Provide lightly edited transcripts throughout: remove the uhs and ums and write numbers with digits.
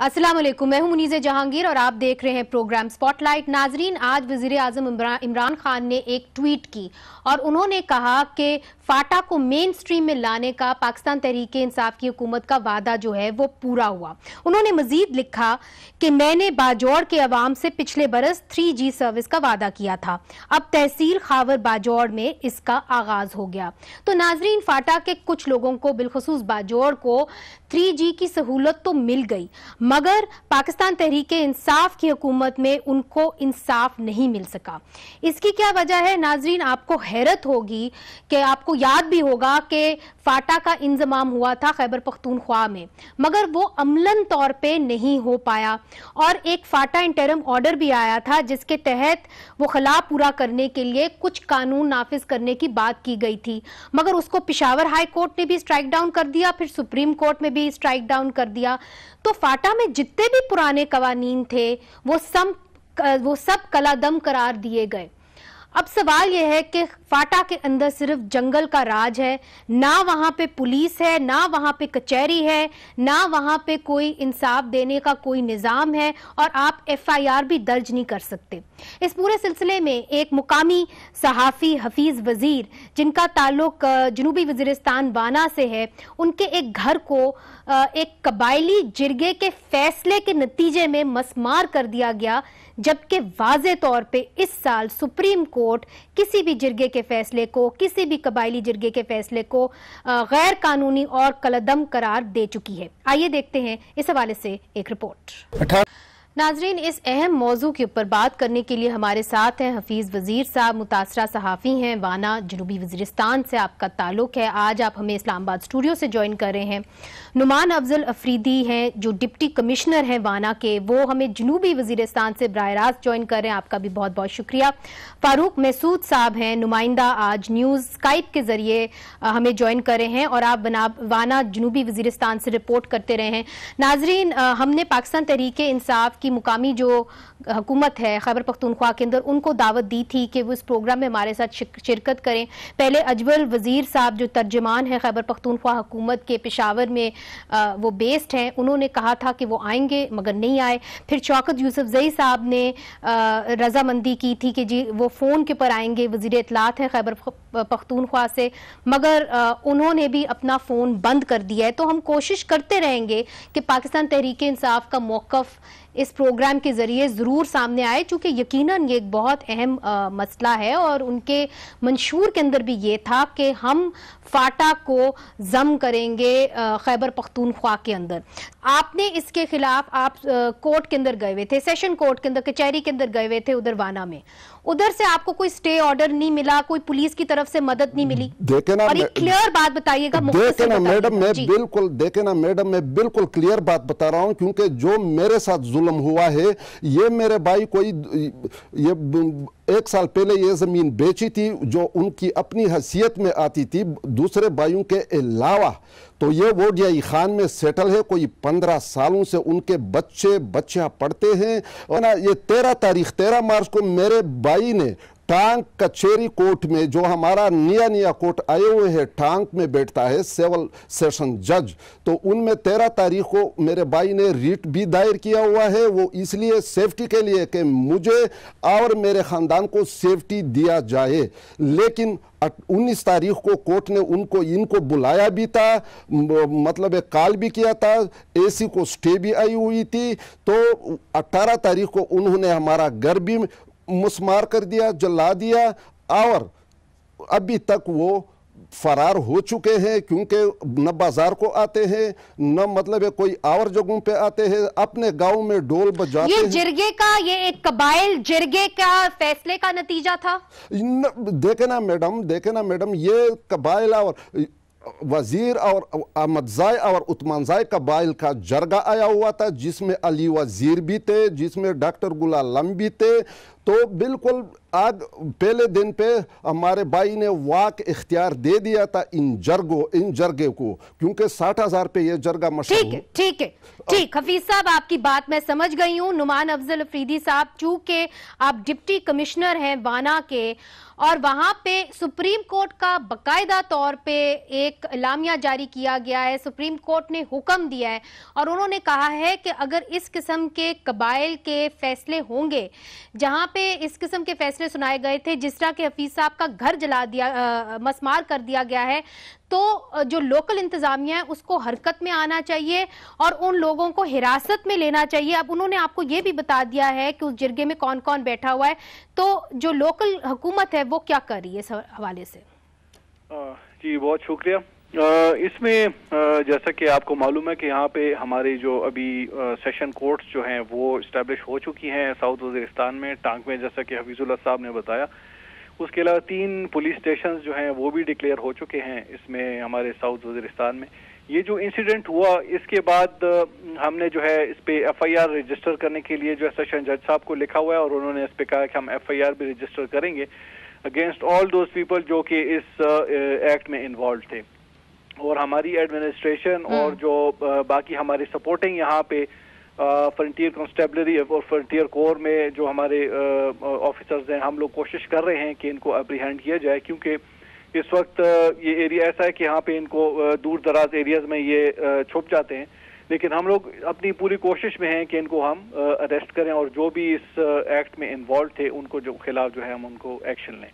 अस्सलाम वालेकुम, मैं हूं मुनीज़े जहांगीर और आप देख रहे हैं प्रोग्राम स्पॉटलाइट। नाजरीन, आज वज़ीर आज़म इमरान खान ने एक ट्वीट की और उन्होंने कहा कि फाटा को मेन स्ट्रीम में लाने का पाकिस्तान तहरीक इंसाफ की हुकूमत का वादा जो है वो पूरा हुआ। उन्होंने मजीद लिखा कि मैंने बाजौड़ के अवाम से पिछले बरस 3G सर्विस का वादा किया था, अब तहसील खावर बाजौड़ में इसका आगाज हो गया। तो नाजरीन, फाटा के कुछ लोगों को, बिलखुसूस बाजौड़ को 3G की सहूलत तो मिल गई, मगर पाकिस्तान तहरीक इंसाफ की हुकूमत में उनको इंसाफ नहीं मिल सका। इसकी क्या वजह है नाजरीन? आपको हैरत होगी कि आपको याद भी होगा कि फाटा का इंजमाम हुआ था खैबर पख्तूनख्वा में, मगर वो अमलन तौर पे नहीं हो पाया और एक फाटा इंटरम ऑर्डर भी आया था जिसके तहत वो खिला पूरा करने के लिए कुछ कानून नाफिज करने की बात की गई थी, मगर उसको पेशावर हाई कोर्ट ने भी स्ट्राइक डाउन कर दिया, फिर सुप्रीम कोर्ट में भी स्ट्राइक डाउन कर दिया। तो फाटा में जितने भी पुराने कवानीन थे वो सब कलादम करार दिए गए। अब सवाल यह है कि फाटा के अंदर सिर्फ जंगल का राज है, ना वहां पे पुलिस है, ना वहां पे कचहरी है, ना वहां पे कोई इंसाफ देने का कोई निज़ाम है और आप FIR भी दर्ज नहीं कर सकते। इस पूरे सिलसिले में एक मुकामी सहाफ़ी हफीज वजीर, जिनका ताल्लुक जनूबी वजीरिस्तान वाना से है, उनके एक घर को एक कबायली जिरगे के फैसले के नतीजे में मसमार कर दिया गया, जबकि वाज़े तौर पे इस साल सुप्रीम कोर्ट किसी भी जिरगे के फैसले को, किसी भी कबायली जिरगे के फैसले को गैर कानूनी और कलदम करार दे चुकी है। आइए देखते हैं इस हवाले से एक रिपोर्ट। नाजरीन, इस अहम मौजू के ऊपर बात करने के लिए हमारे साथ हैं हफीज़ वजीर साहब, मुतासरा सहाफ़ी हैं, वाना जनूबी वजीरिस्तान से आपका ताल्लुक है। आज आप हमें इस्लामाबाद स्टूडियो से ज्वाइन कर रहे हैं। नुमान अफजल अफरीदी हैं जो डिप्टी कमिश्नर हैं वाना के, वो हमें जनूबी वजीरिस्तान से बराह रास्त ज्वाइन कर रहे हैं, आपका भी बहुत बहुत शुक्रिया। फारूक महसूद साहब हैं, नुमाइंदा आज न्यूज़ स्काइप के जरिए हमें ज्वाइन कर रहे हैं और आप वाना जनूबी वजीरिस्तान से रिपोर्ट करते रहे हैं। नाजरीन, हमने पाकिस्तान तहरीक इंसाफ की मुकामी जो हुकूमत है खैबर पख्तूनख्वा के अंदर, उनको दावत दी थी कि वो इस प्रोग्राम में हमारे साथ शिरकत करें। पहले अजवल वजीर साहब जो तर्जमान है खैबर पख्तूनख्वा हुकूमत के, पेशावर में वो बेस्ड हैं, उन्होंने कहा था कि वो आएंगे मगर नहीं आए। फिर शौकत यूसुफजई साहब ने रजामंदी की थी कि जी वो फ़ोन के ऊपर आएंगे, वजीर इत्तलात हैं खैबर पख्तूनख्वा से, मगर उन्होंने भी अपना फ़ोन बंद कर दिया है। तो हम कोशिश करते रहेंगे कि पाकिस्तान तहरीक इंसाफ का मौक़िफ़ इस प्रोग्राम के जरिए ज़रूर सामने आए, चूँकि यकीनन ये एक बहुत अहम मसला है और उनके मंशूर के अंदर भी ये था कि हम फाटा को जम करेंगे खैबर पख्तूनख्वा के अंदर। आपने इसके खिलाफ आप कोर्ट के अंदर गए हुए थे, सेशन कोर्ट के अंदर, कचहरी के अंदर गए हुए थे उधर वाना में, उधर से आपको कोई स्टे ऑर्डर नहीं मिला, कोई पुलिस की तरफ से मदद नहीं मिली? देखे ना, और एक क्लियर बात बताइएगा। देखे ना मैडम, मैं बिल्कुल क्लियर बात बता रहा हूं, क्योंकि जो मेरे साथ जुल्म हुआ है, ये मेरे भाई कोई ये 1 साल पहले ये जमीन बेची थी जो उनकी अपनी हैसियत में आती थी दूसरे भाइयों के अलावा, तो ये वो वोडियाई खान में सेटल है। कोई 15 सालों से उनके बच्चे पढ़ते हैं। और ना ये 13 मार्च को मेरे भाई ने टांग कचेरी कोर्ट में, जो हमारा निया कोर्ट आए हुए हैं, टांग में बैठता है सिविल सेशन जज, तो उनमें 13 तारीख को मेरे भाई ने रिट भी दायर किया हुआ है। वो इसलिए सेफ्टी के लिए कि मुझे और मेरे खानदान को सेफ्टी दिया जाए। लेकिन 19 तारीख को कोर्ट ने इनको बुलाया भी था, मतलब एक कॉल भी किया था, AC को स्टे भी आई हुई थी। तो 18 तारीख को उन्होंने हमारा घर भी मुस्मार कर दिया, जला दिया, और अभी तक वो फरार हो चुके हैं, क्योंकि न बाजार को आते हैं, न मतलब कोई और जगहों पे आते हैं, अपने गांव में ढोल बजाते हैं। जिरगे का, ये एक कबाइल जिरगे का फैसले का नतीजा था। देखे ना मैडम, ये कबाइल और वजीर और अहमदजाई और उस्मानजाई कबाइल का जरगा आया हुआ था, जिसमें अली वजीर भी थे, जिसमें डॉक्टर गुलाम भी थे। तो बिल्कुल आज पहले दिन पे हमारे भाई ने वाक इख्तियार दे दिया था इन जरगे को, क्योंकि 60,000 पे ये जरगा मशहूर। ठीक हफीज साहब, आपकी बात मैं समझ गई हूँ। नुमान अफजल अफरीदी साहब, चूंकि आप डिप्टी कमिश्नर हैं वाना के और वहां पे सुप्रीम कोर्ट का बकायदा तौर पे एक एलामिया जारी किया गया है, सुप्रीम कोर्ट ने हुक्म दिया है और उन्होंने कहा है कि अगर इस किस्म के कबाइल के फैसले होंगे, जहां पे इस किस्म के फैसले सुनाए गए थे, जिस तरह के हफीज साहब का घर जला दिया, मसमार कर दिया गया है, तो जो लोकल इंतजामिया है उसको हरकत में आना चाहिए और उन लोगों को हिरासत में लेना चाहिए। अब उन्होंने आपको ये भी बता दिया है कि उस जिरगे में कौन कौन बैठा हुआ है, तो जो लोकल हुकूमत है वो क्या कर रही है इस हवाले से? जी बहुत शुक्रिया। इसमें जैसा कि आपको मालूम है कि यहाँ पे हमारी जो अभी सेशन कोर्ट्स जो हैं वो इस्टेब्लिश हो चुकी हैं साउथ वजीरिस्तान में, टांग में, जैसा कि हफीजुल्लाह साहब ने बताया। उसके अलावा 3 पुलिस स्टेशन जो हैं वो भी डिक्लेयर हो चुके हैं इसमें हमारे साउथ वजीरिस्तान में। ये जो इंसिडेंट हुआ इसके बाद हमने जो है इस पे FIR रजिस्टर करने के लिए जो है सेशन जज साहब को लिखा हुआ है और उन्होंने इस पे कहा कि हम FIR भी रजिस्टर करेंगे अगेंस्ट ऑल दोज पीपल जो कि इस एक्ट में इन्वॉल्व थे। और हमारी एडमिनिस्ट्रेशन और जो बाकी हमारे सपोर्टिंग यहाँ पे फ्रंटियर कांस्टेबलरी और फ्रंटियर कोर में जो हमारे ऑफिसर्स हैं, हम लोग कोशिश कर रहे हैं कि इनको अप्रीहेंड किया जाए, क्योंकि इस वक्त ये एरिया ऐसा है कि यहाँ पे इनको दूर दराज एरियाज में ये छुप जाते हैं। लेकिन हम लोग अपनी पूरी कोशिश में हैं कि इनको हम अरेस्ट करें और जो भी इस एक्ट में इन्वॉल्व थे उनको जो खिलाफ जो है हम उनको एक्शन लें।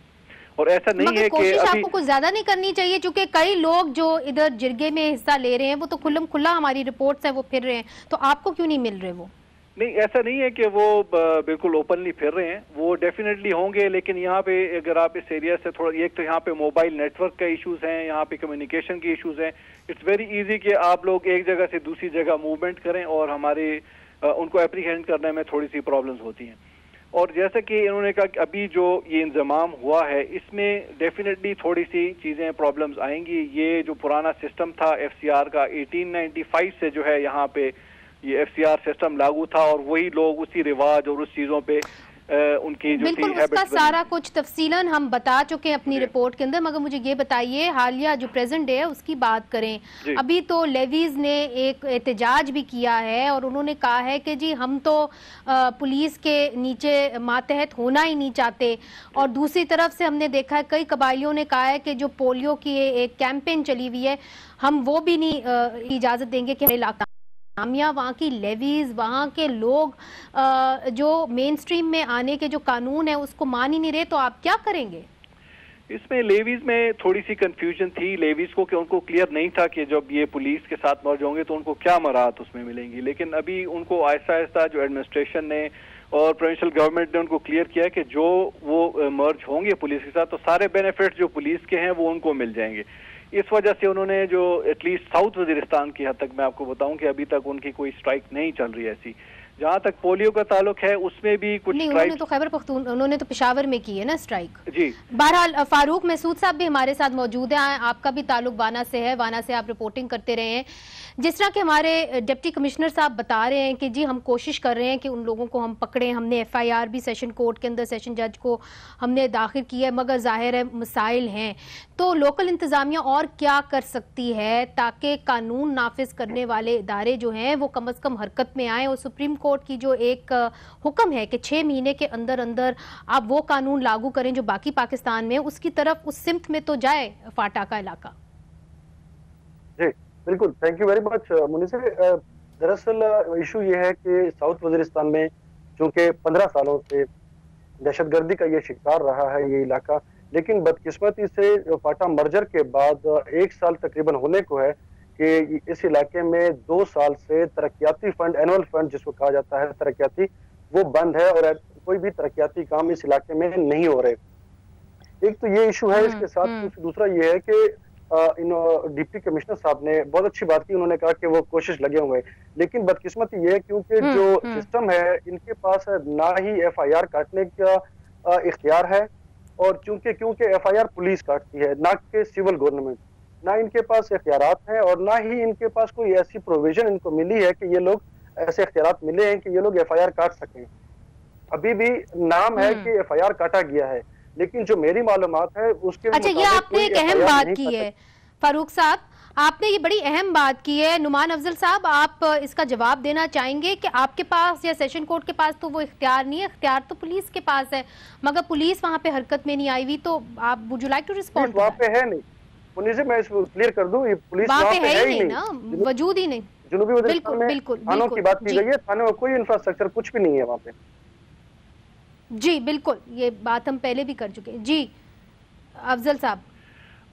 और ऐसा नहीं है कि आपको कुछ ज्यादा नहीं करनी चाहिए, क्योंकि कई लोग जो इधर जिरगे में हिस्सा ले रहे हैं वो तो खुल्लम खुल्ला हमारी रिपोर्ट्स है वो फिर रहे हैं, तो आपको क्यों नहीं मिल रहे वो? नहीं, ऐसा नहीं है कि वो बिल्कुल ओपनली फिर रहे हैं, वो डेफिनेटली होंगे। लेकिन यहाँ पे अगर आप इस एरिया से थोड़ा, एक तो यहाँ पे मोबाइल नेटवर्क का इश्यूज हैं, यहाँ पे कम्युनिकेशन के इश्यूज हैं। इट्स वेरी इजी कि आप लोग एक जगह से दूसरी जगह मूवमेंट करें और हमारे उनको एप्रीहेंड करने में थोड़ी सी प्रॉब्लम्स होती हैं। और जैसा कि इन्होंने कहा कि अभी जो ये इंतजाम हुआ है इसमें डेफिनेटली थोड़ी सी चीज़ें प्रॉब्लम्स आएंगी। ये जो पुराना सिस्टम था FCR का 1895 से जो है यहाँ पे ये FCR सिस्टम लागू था और वही लोग उसी रिवाज और उस चीज़ों पे उनकी जो बिल्कुल उसका सारा कुछ तफसीलन हम बता चुके हैं अपनी रिपोर्ट के अंदर। मगर मुझे ये बताइए, हालिया जो प्रेजेंट डे है उसकी बात करें। अभी तो लेवीज ने एक एहतजाज भी किया है और उन्होंने कहा है कि जी हम तो पुलिस के नीचे मातहत होना ही नहीं चाहते। और दूसरी तरफ से हमने देखा है कई कबाइलियों ने कहा है कि जो पोलियो की एक कैंपेन चली हुई है हम वो भी नहीं इजाजत देंगे कि इलाका वहाँ की लेवीज, वहाँ के लोग जो मेन स्ट्रीम में आने के जो कानून है उसको मान ही नहीं रहे, तो आप क्या करेंगे? इसमें लेवीज में थोड़ी सी कंफ्यूजन थी लेवीज को कि उनको क्लियर नहीं था कि जब ये पुलिस के साथ मर्ज होंगे तो उनको क्या मराहत उसमें मिलेंगी। लेकिन अभी उनको आहिस्ता आहिस्ता जो एडमिनिस्ट्रेशन ने और प्रोविंशियल गवर्नमेंट ने उनको क्लियर किया कि जो वो मर्ज होंगे पुलिस के साथ तो सारे बेनिफिट जो पुलिस के हैं वो उनको मिल जाएंगे। इस वजह से उन्होंने जो एटलीस्ट साउथ वजीरिस्तान की हद तक मैं आपको बताऊं कि अभी तक उनकी कोई स्ट्राइक नहीं चल रही है ऐसी। जहां तक पोलियो का ताल्लुक है उसमें भी कुछ नहीं, उन्होंने तो खैबर पख्तून, उन्होंने तो पेशावर में की है ना स्ट्राइक। जी बहरहाल फारूक महसूद साहब भी हमारे साथ मौजूद हैं, आपका भी ताल्लुक वाना से है, वाना से आप रिपोर्टिंग करते रहे हैं। जिस तरह के हमारे डिप्टी कमिश्नर साहब बता रहे हैं कि जी हम कोशिश कर रहे हैं कि उन लोगों को हम पकड़ें, हमने FIR भी सेशन कोर्ट के अंदर सेशन जज को हमने दाखिल किया है, मगर जाहिर है मसाइल हैं। तो लोकल इंतजामिया और क्या कर सकती है ताकि कानून नाफिज करने वाले इदारे जो हैं वो कम अज़ कम हरकत में आए? और सुप्रीम कोर्ट की जो एक हुक्म है कि 6 महीने के अंदर अंदर आप वो कानून लागू करें जो बाकी पाकिस्तान में, उसकी तरफ उस सिमत में तो जाए फाटा का इलाका। जी बिल्कुल, थैंक यू वेरी मच मुनीस। दरअसल इशू ये है कि साउथ वजीरिस्तान में चूंकि 15 सालों से दहशतगर्दी का ये शिकार रहा है ये इलाका, लेकिन बदकिस्मती से फाटा मर्जर के बाद 1 साल तकरीबन होने को है कि इस इलाके में 2 साल से तरक्याती फंड, एनुअल फंड जिसको कहा जाता है तरक्याती, वो बंद है और कोई भी तरक्याती काम इस इलाके में नहीं हो रहे। एक तो ये इशू है, इसके साथ दूसरा ये है कि डिप्टी कमिश्नर साहब ने बहुत अच्छी बात की, उन्होंने कहा कि वो कोशिश लगे हुए हैं, लेकिन बदकिस्मती ये है क्योंकि जो सिस्टम है इनके पास ना ही FIR काटने का इख्तियार है और क्योंकि FIR पुलिस काटती है ना कि सिविल गवर्नमेंट, ना इनके पास इख्तियारात हैं और ना ही इनके पास कोई ऐसी प्रोविजन इनको मिली है कि ये लोग ऐसे इख्तियारात मिले हैं कि ये लोग FIR काट सकें। अभी भी नाम है कि FIR काटा गया है, लेकिन जो मेरी मालूमात है उसके अच्छा, ये आपने एक अहम बात की है फारूक साहब, आपने ये बड़ी अहम बात की है। नुमान अफजल साहब, आप इसका जवाब देना चाहेंगे कि आपके पास या सेशन कोर्ट के पास तो वो इख्तियार नहीं है, इख्तियार तो पुलिस के पास है, मगर पुलिस वहां पे हरकत में नहीं आई हुई, तो आप would you like to respond? वहाँ पे है नहीं, मुझे मैं इसको क्लियर कर दूं, ये पुलिस वहाँ पे है ही नहीं ना, वजूद ही नहीं। जनूबी वजीरिस्तान में थानों की बात की गई है, थाने में कोई इंफ्रास्ट्रक्चर कुछ भी नहीं है वहाँ पे। जी बिल्कुल, ये बात हम पहले भी कर चुके हैं। जी अफजल साहब।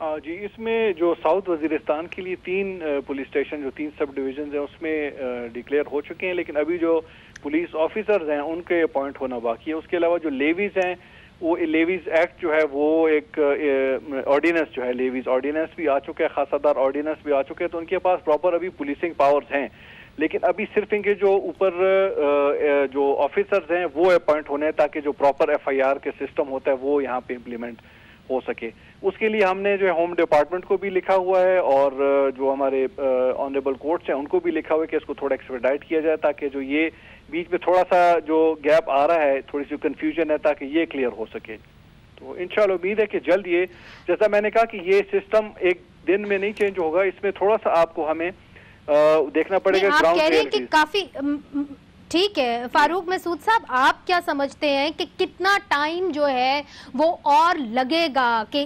जी, इसमें जो साउथ वजीरिस्तान के लिए 3 पुलिस स्टेशन, जो 3 सब डिवीजन है उसमें डिक्लेयर हो चुके हैं, लेकिन अभी जो पुलिस ऑफिसर्स हैं उनके अपॉइंट होना बाकी है। उसके अलावा जो लेवीज हैं, वो लेवीज एक्ट जो है वो एक ऑर्डिनेंस जो है, लेवीज ऑर्डिनेंस भी आ चुका है, खासादार ऑर्डिनेंस भी आ चुके हैं, तो उनके पास प्रॉपर अभी पुलिसिंग पावर्स हैं। लेकिन अभी सिर्फ इनके जो ऊपर जो ऑफिसर्स हैं वो अपॉइंट होने हैं, ताकि जो प्रॉपर FIR के सिस्टम होता है वो यहाँ पे इम्प्लीमेंट हो सके। उसके लिए हमने जो है होम डिपार्टमेंट को भी लिखा हुआ है और जो हमारे ऑनरेबल कोर्ट्स हैं उनको भी लिखा हुआ है कि इसको थोड़ा एक्सपेडाइट किया जाए, ताकि जो ये बीच में थोड़ा सा जो गैप आ रहा है, थोड़ी सी कंफ्यूजन है, ताकि ये क्लियर हो सके। तो इंशाल्लाह उम्मीद है कि जल्द ये, जैसा मैंने कहा कि ये सिस्टम एक दिन में नहीं चेंज होगा, इसमें थोड़ा सा आपको हमें देखना पड़ेगा। आप कह रहे हैं कि काफी ठीक है फारूक मसूद साहब, आप क्या समझते हैं कि कितना टाइम जो है वो और लगेगा कि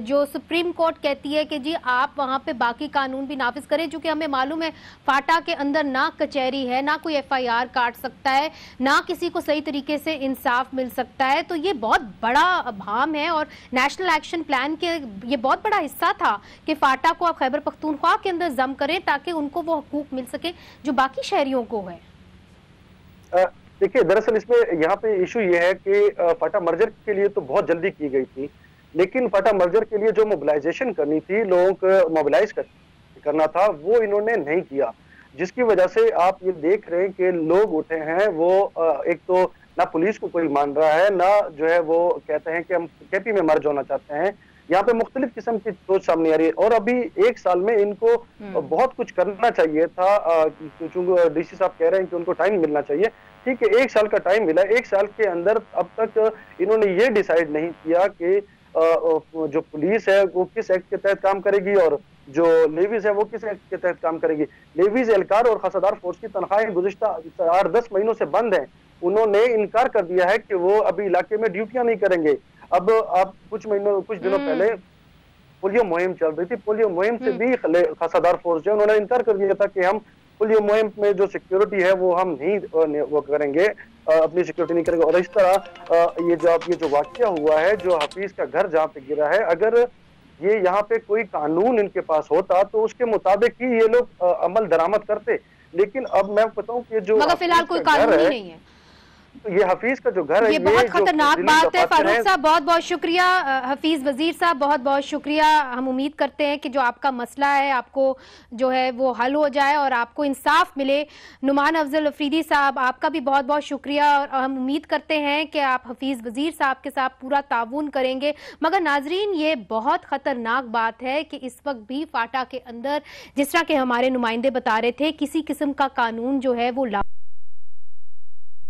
जो सुप्रीम कोर्ट कहती है कि जी आप वहां पे बाकी कानून भी नाफिज करें, क्योंकि हमें मालूम है फाटा के अंदर ना कचहरी है, ना कोई FIR काट सकता है, ना किसी को सही तरीके से इंसाफ मिल सकता है, तो ये बहुत बड़ा अभाम है। और नेशनल एक्शन प्लान के ये बहुत बड़ा हिस्सा था कि फाटा को आप खैबर पख्तूनख्वा के अंदर जम करें ताकि उनको वो हकूक मिल सके जो बाकी शहरियों को है। देखिए, दरअसल इसमें यहाँ पे इशू ये है कि फाटा मर्जर के लिए तो बहुत जल्दी की गई थी, लेकिन फाटा मर्जर के लिए जो मोबिलाइजेशन करनी थी, लोगों को मोबिलाइज करना था, वो इन्होंने नहीं किया, जिसकी वजह से आप ये देख रहे हैं कि लोग उठे हैं। वो एक तो ना पुलिस को कोई मान रहा है, ना जो है वो कहते हैं कि हम KP में मर्ज होना चाहते हैं। यहाँ पे मुख्तलिफ किस्म की सोच सामने आ रही है और अभी 1 साल में इनको बहुत कुछ करना चाहिए था। चूंकि DC साहब कह रहे हैं कि उनको टाइम मिलना चाहिए, ठीक है, 1 साल का टाइम मिला। 1 साल के अंदर अब तक इन्होंने ये डिसाइड नहीं किया कि जो पुलिस है वो किस एक्ट के तहत काम करेगी और जो लेवीज है वो किस एक्ट के तहत काम करेगी। लेवीज, एहलकार और खासादार फोर्स की तनख्वाहें गुज़िश्ता 8-10 महीनों से बंद हैं। उन्होंने इनकार कर दिया है कि वो अभी इलाके में ड्यूटियां नहीं करेंगे। अब आप कुछ दिनों पहले पोलियो मुहिम चल रही थी, पोलियो मुहिम से भी खासादार फोर्स जो उन्होंने इनकार कर दिया था कि हम पोलियो मुहिम में जो सिक्योरिटी है वो हम नहीं वो करेंगे, अपनी सिक्योरिटी नहीं करेंगे। और इस तरह ये जो वाकया हुआ है, जो हफीज का घर जहाँ पे गिरा है, अगर ये यहाँ पे कोई कानून इनके पास होता तो उसके मुताबिक ही ये लोग अमल दरामद करते। लेकिन अब मैं बताऊं कि जो फिलहाल कोई कानून ही नहीं है, तो ये हफीज का जो घर है, ये बहुत खतरनाक बात है। फारूक साहब बहुत बहुत शुक्रिया, हफीज वजीर साहब बहुत बहुत शुक्रिया। हम उम्मीद करते हैं कि जो आपका मसला है आपको जो है वो हल हो जाए और आपको इंसाफ मिले। नुमान अफजल अफरीदी साहब आपका भी बहुत बहुत शुक्रिया और हम उम्मीद करते हैं कि आप हफीज वजीर साहब के साथ पूरा ताउन करेंगे। मगर नाजरीन, ये बहुत खतरनाक बात है कि इस वक्त भी फाटा के अंदर, जिस तरह के हमारे नुमाइंदे बता रहे थे, किसी किस्म का कानून जो है वो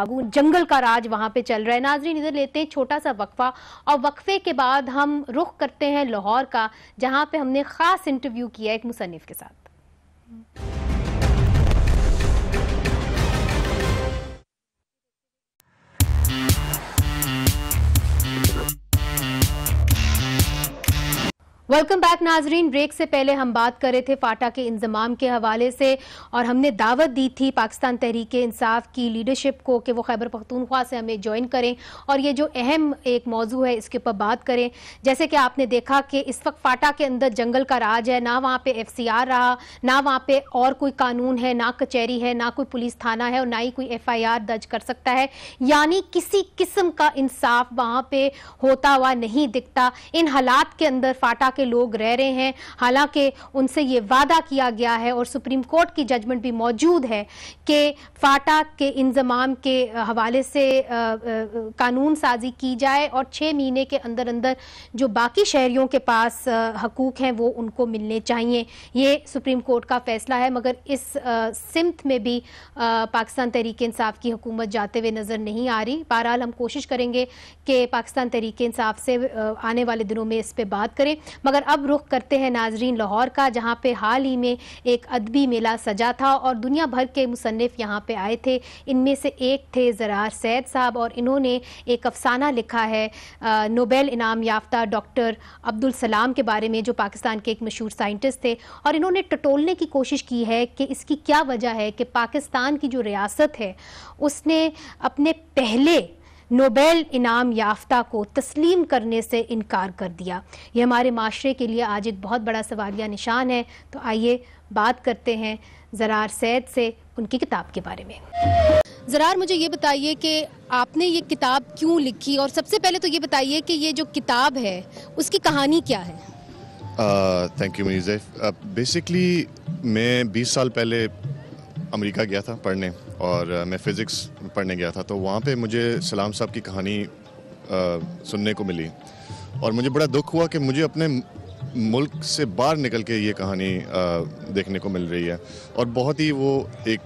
जंगल का राज वहां पे चल रहा है। नाजरीन, इधर लेते हैं छोटा सा वक्फा और वक्फे के बाद हम रुख करते हैं लाहौर का, जहां पे हमने खास इंटरव्यू किया एक मुसन्निफ के साथ। वेलकम बैक नाजरीन। ब्रेक से पहले हम बात कर रहे थे फाटा के इंजमाम के हवाले से और हमने दावत दी थी पाकिस्तान तहरीक इंसाफ की लीडरशिप को कि वो खैबर पख्तूनख्वा से हमें ज्वाइन करें और ये जो अहम एक मौजू है इसके ऊपर बात करें। जैसे कि आपने देखा कि इस वक्त फाटा के अंदर जंगल का राज है, ना वहाँ पे FCR रहा, ना वहाँ पे और कोई कानून है, ना कचहरी है, ना कोई पुलिस थाना है और ना ही कोई FIR दर्ज कर सकता है। यानी किसी किस्म का इंसाफ वहाँ पे होता हुआ नहीं दिखता। इन हालात के अंदर फाटा के लोग रह रहे हैं, हालांकि उनसे ये वादा किया गया है और सुप्रीम कोर्ट की जजमेंट भी मौजूद है कि फाटा के इंजमाम के हवाले से कानून साजी की जाए और 6 महीने के अंदर अंदर जो बाकी शहरियों के पास हकूक हैं वो उनको मिलने चाहिए। ये सुप्रीम कोर्ट का फैसला है, मगर इस सिमत में भी पाकिस्तान तहरीक इंसाफ की हुकूमत जाते हुए नज़र नहीं आ रही। बहरहाल हम कोशिश करेंगे कि पाकिस्तान तहरीक इंसाफ से आने वाले दिनों में इस पे बात करें। मगर अब रुख करते हैं नाजरीन लाहौर का, जहाँ पे हाल ही में एक अदबी मेला सजा था और दुनिया भर के मुसन्निफ यहाँ पे आए थे। इनमें से एक थे ज़रार सैद साहब और इन्होंने एक अफसाना लिखा है नोबेल इनाम याफ्ता डॉक्टर अब्दुल सलाम के बारे में, जो पाकिस्तान के एक मशहूर साइंटिस्ट थे, और इन्होंने टटोलने की कोशिश की है कि इसकी क्या वजह है कि पाकिस्तान की जो रियासत है उसने अपने पहले नोबेल इनाम याफ्ता को तस्लीम करने से इनकार कर दिया। ये हमारे माशरे के लिए आज एक बहुत बड़ा सवालिया निशान है। तो आइए बात करते हैं ज़रार सैद से उनकी किताब के बारे में। ज़रार, मुझे ये बताइए कि आपने ये किताब क्यों लिखी, और सबसे पहले तो ये बताइए कि ये जो किताब है उसकी कहानी क्या है। Thank you Muniz. बेसिकली मैं 20 साल पहले अमेरिका गया था पढ़ने, और मैं फ़िज़िक्स पढ़ने गया था। तो वहाँ पे मुझे सलाम साहब की कहानी सुनने को मिली और मुझे बड़ा दुख हुआ कि मुझे अपने मुल्क से बाहर निकल के ये कहानी देखने को मिल रही है, और बहुत ही वो एक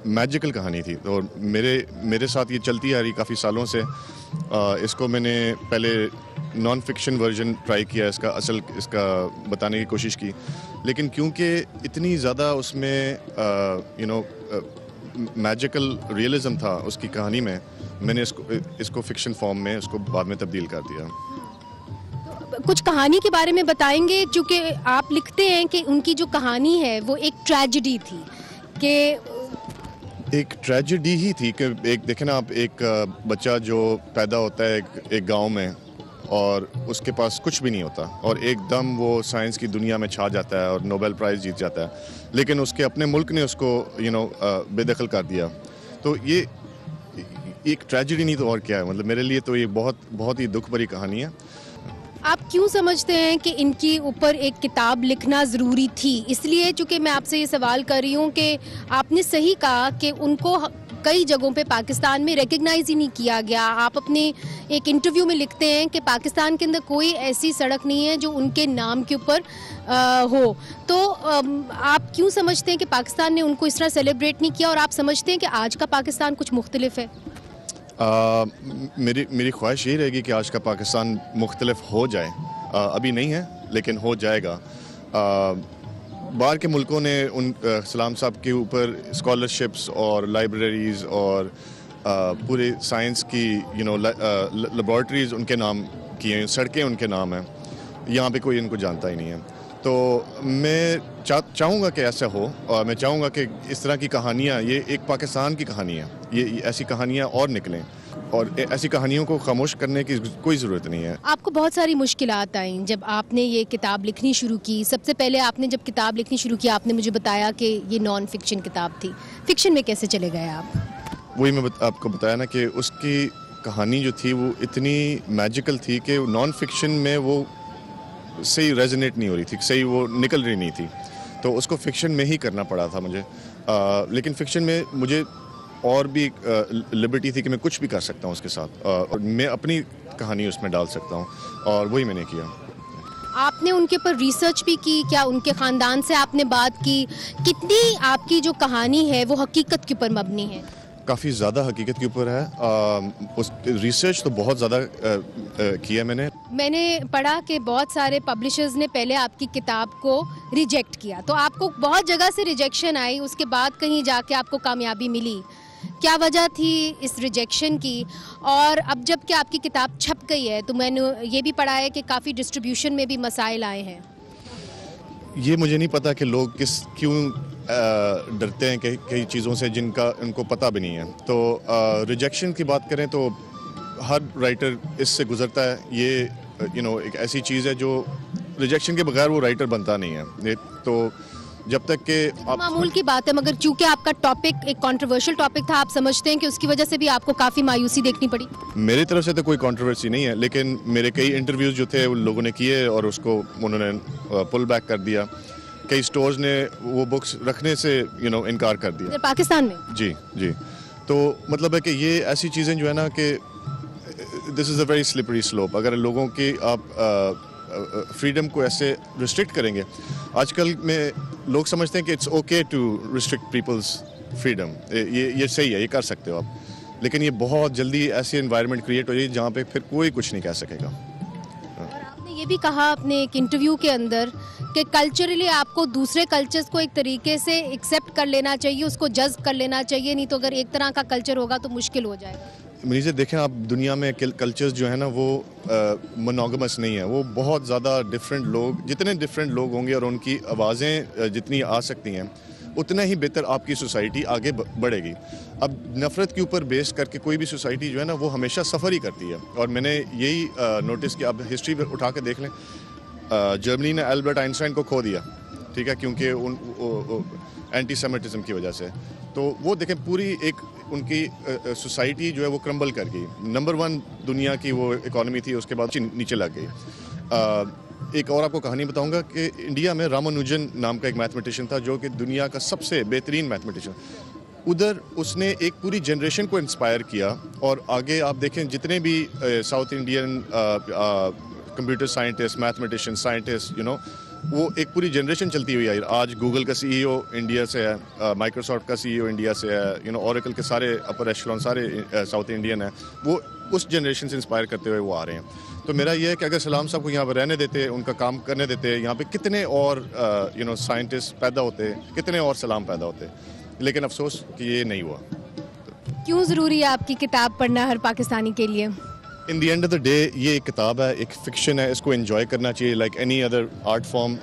मैजिकल कहानी थी। तो मेरे साथ ये चलती आ रही काफ़ी सालों से। इसको मैंने पहले नॉन फिक्शन वर्जन ट्राई किया, इसका बताने की कोशिश की, लेकिन क्योंकि इतनी ज़्यादा उसमें मैजिकल रियलिज़म था उसकी कहानी में, मैंने इसको फिक्शन फॉर्म में उसको बाद में तब्दील कर दिया। कुछ कहानी के बारे में बताएंगे, क्योंकि आप लिखते हैं कि उनकी जो कहानी है वो एक ट्रेजेडी थी, कि एक ट्रेजेडी ही थी कि एक देखें ना आप, एक बच्चा जो पैदा होता है एक गांव में और उसके पास कुछ भी नहीं होता, और एकदम वो साइंस की दुनिया में छा जाता है और नोबेल प्राइज़ जीत जाता है, लेकिन उसके अपने मुल्क ने उसको बेदखल कर दिया। तो ये एक ट्रेजेडी नहीं तो और क्या है। मतलब मेरे लिए तो ये बहुत ही दुख भरी कहानी है। आप क्यों समझते हैं कि इनके ऊपर एक किताब लिखना ज़रूरी थी? इसलिए चूँकि मैं आपसे ये सवाल कर रही हूँ कि आपने सही कहा कि उनको कई जगहों पे पाकिस्तान में रिकग्नाइज़ ही नहीं किया गया। आप अपने एक इंटरव्यू में लिखते हैं कि पाकिस्तान के अंदर कोई ऐसी सड़क नहीं है जो उनके नाम के ऊपर हो। तो आप क्यों समझते हैं कि पाकिस्तान ने उनको इस तरह सेलिब्रेट नहीं किया, और आप समझते हैं कि आज का पाकिस्तान कुछ मुख्तलिफ है? मेरी ख्वाहिश यही रहेगी कि आज का पाकिस्तान मुख्तलिफ हो जाए। अभी नहीं है लेकिन हो जाएगा। बाहर के मुल्कों ने उन सलाम साहब के ऊपर स्कॉलरशिप्स और लाइब्रेरीज़ और पूरे साइंस की लेबॉर्ट्रीज़ उनके नाम की हैं, सड़कें उनके नाम हैं। यहाँ पे कोई इनको जानता ही नहीं है। तो मैं चाहूँगा कि ऐसा हो, और मैं चाहूँगा कि इस तरह की कहानियाँ, ये एक पाकिस्तान की कहानी है, ये ऐसी कहानियाँ और निकलें, और ऐसी कहानियों को खामोश करने की कोई ज़रूरत नहीं है। आपको बहुत सारी मुश्किलात आई जब आपने ये किताब लिखनी शुरू की। सबसे पहले आपने जब किताब लिखनी शुरू की, आपने मुझे बताया कि ये नॉन फिक्शन किताब थी। फिक्शन में कैसे चले गए आप? वही मैं आपको बताया ना कि उसकी कहानी जो थी वो इतनी मैजिकल थी कि नॉन फिक्शन में वो सही रेजोनेट नहीं हो रही थी, सही वो निकल रही नहीं थी, तो उसको फिक्शन में ही करना पड़ा था मुझे। लेकिन फिक्शन में मुझे और भी लिबर्टी थी कि मैं कुछ भी कर सकता हूँ उसके साथ, और मैं अपनी कहानी उसमें डाल सकता हूँ, और वही मैंने किया। आपने उनके ऊपर रिसर्च भी की क्या? उनके ख़ानदान से आपने बात की? कितनी आपकी जो कहानी है वो हकीकत के ऊपर मबनी है? काफ़ी ज़्यादा हकीकत के ऊपर है। उस रिसर्च तो बहुत ज़्यादा किया मैंने पढ़ा कि बहुत सारे पब्लिशर्स ने पहले आपकी किताब को रिजेक्ट किया, तो आपको बहुत जगह से रिजेक्शन आई, उसके बाद कहीं जाके आपको कामयाबी मिली। क्या वजह थी इस रिजेक्शन की? और अब जब कि आपकी किताब छप गई है तो मैंने ये भी पढ़ा है कि काफ़ी डिस्ट्रीब्यूशन में भी मसाइल आए हैं। ये मुझे नहीं पता कि लोग क्यों डरते हैं कई चीज़ों से जिनका उनको पता भी नहीं है। तो रिजेक्शन की बात करें तो हर राइटर इससे गुजरता है। ये एक ऐसी चीज़ है जो रिजेक्शन के बगैर वो राइटर बनता नहीं है। तो जब तक कि आप मामूल की बात है, मगर चूंकि आपका टॉपिक एक कंट्रोवर्शियल टॉपिक था, आप समझते हैं कि उसकी वजह से भी आपको काफ़ी मायूसी देखनी पड़ी? मेरी तरफ से तो कोई कंट्रोवर्सी नहीं है, लेकिन मेरे कई इंटरव्यूज़ जो थे उन लोगों ने किए और उसको उन्होंने पुल बैक कर दिया। कई स्टोर्स ने वो बुक्स रखने से इनकार कर दिया पाकिस्तान में। जी जी, तो मतलब है कि ये ऐसी चीज़ें जो है ना कि this is a very slippery slope. अगर लोगों की आप फ्रीडम को ऐसे रिस्ट्रिक्ट करेंगे, आजकल में लोग समझते हैं कि it's okay to restrict people's freedom, ये सही है, ये कर सकते हो आप, लेकिन ये बहुत जल्दी ऐसी एनवायरनमेंट क्रिएट हो जाए जहाँ पे फिर कोई कुछ नहीं कह सकेगा। आपने ये भी कहा अपने एक इंटरव्यू के अंदर कि कल्चरली आपको दूसरे कल्चर्स को एक तरीके से एक्सेप्ट कर लेना चाहिए, उसको जज्ब कर लेना चाहिए, नहीं तो अगर एक तरह का कल्चर होगा तो मुश्किल हो जाएगा। मुझे देखें आप, दुनिया में कल्चर्स जो है ना वो मोनोगमस नहीं है, वो बहुत ज़्यादा डिफरेंट लोग, जितने डिफरेंट लोग होंगे और उनकी आवाज़ें जितनी आ सकती हैं उतना ही बेहतर आपकी सोसाइटी आगे बढ़ेगी। अब नफ़रत के ऊपर बेस करके कोई भी सोसाइटी जो है ना वो हमेशा सफ़र ही करती है, और मैंने यही नोटिस किया। आप हिस्ट्री उठा के देख लें, जर्मनी ने एल्बर्ट आइंस्टाइन को खो दिया, ठीक है, क्योंकि एंटी सेमिटिज्म की वजह से। तो वो देखें पूरी एक उनकी सोसाइटी जो है वो क्रम्बल कर गई। नंबर 1 दुनिया की वो इकॉनमी थी, उसके बाद नीचे लग गई। एक और आपको कहानी बताऊंगा कि इंडिया में रामानुजन नाम का एक मैथमेटिशियन था जो कि दुनिया का सबसे बेहतरीन मैथमेटिशियन। उधर उसने एक पूरी जनरेशन को इंस्पायर किया, और आगे आप देखें जितने भी south Indian computer scientist, mathematician, scientist, वो एक पूरी जनरेशन चलती हुई आई। आज गूगल का सीईओ इंडिया से है, माइक्रोसॉफ्ट का सीईओ इंडिया से है, ऑरेकल के सारे अपर एशेलॉन सारे साउथ इंडियन हैं। वो उस जनरेशन से इंस्पायर करते हुए वो आ रहे हैं। तो मेरा ये है कि अगर सलाम साहब को यहाँ पर रहने देते, उनका काम करने देते, यहाँ पे कितने और साइंटिस्ट पैदा होते, कितने और सलाम पैदा होते, लेकिन अफसोस कि ये नहीं हुआ। क्यों ज़रूरी है आपकी किताब पढ़ना हर पाकिस्तानी के लिए? In the end of the day ये एक किताब है, एक फिक्शन है, इसको एंजॉय करना चाहिए like any other art form.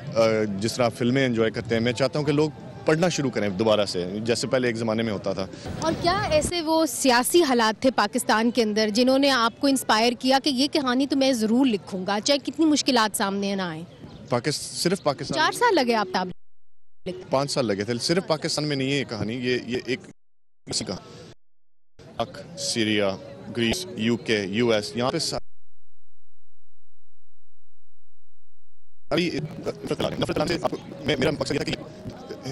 जिस तरह फिल्में एंजॉय करते हैं, मैं चाहता हूँ कि लोग पढ़ना शुरू करें दोबारा से, जैसे पहले एक ज़माने में होता था। और क्या ऐसे वो सियासी हालात थे पाकिस्तान के अंदर जिन्होंने आपको इंस्पायर किया कि ये कहानी तो मैं ज़रूर लिखूंगा, चाहे कितनी मुश्किलात सामने ना आए? सिर्फ पाकिस्तान 4 साल लगे आप ताब? 5 साल लगे थे। सिर्फ पाकिस्तान में नहीं है ये कहानी, ये एक किसी का सीरिया, ग्रीस, यूके, यूएस, यहाँ पे मेरा मकसद ये था कि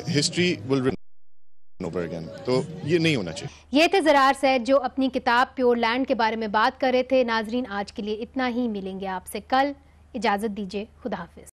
history will written over again, तो ये नहीं होना चाहिए। ये थे ज़रार सैद जो अपनी किताब प्योर लैंड के बारे में बात कर रहे थे। नाजरीन, आज के लिए इतना ही, मिलेंगे आपसे कल। इजाज़त दीजिए, खुदा हाफिज।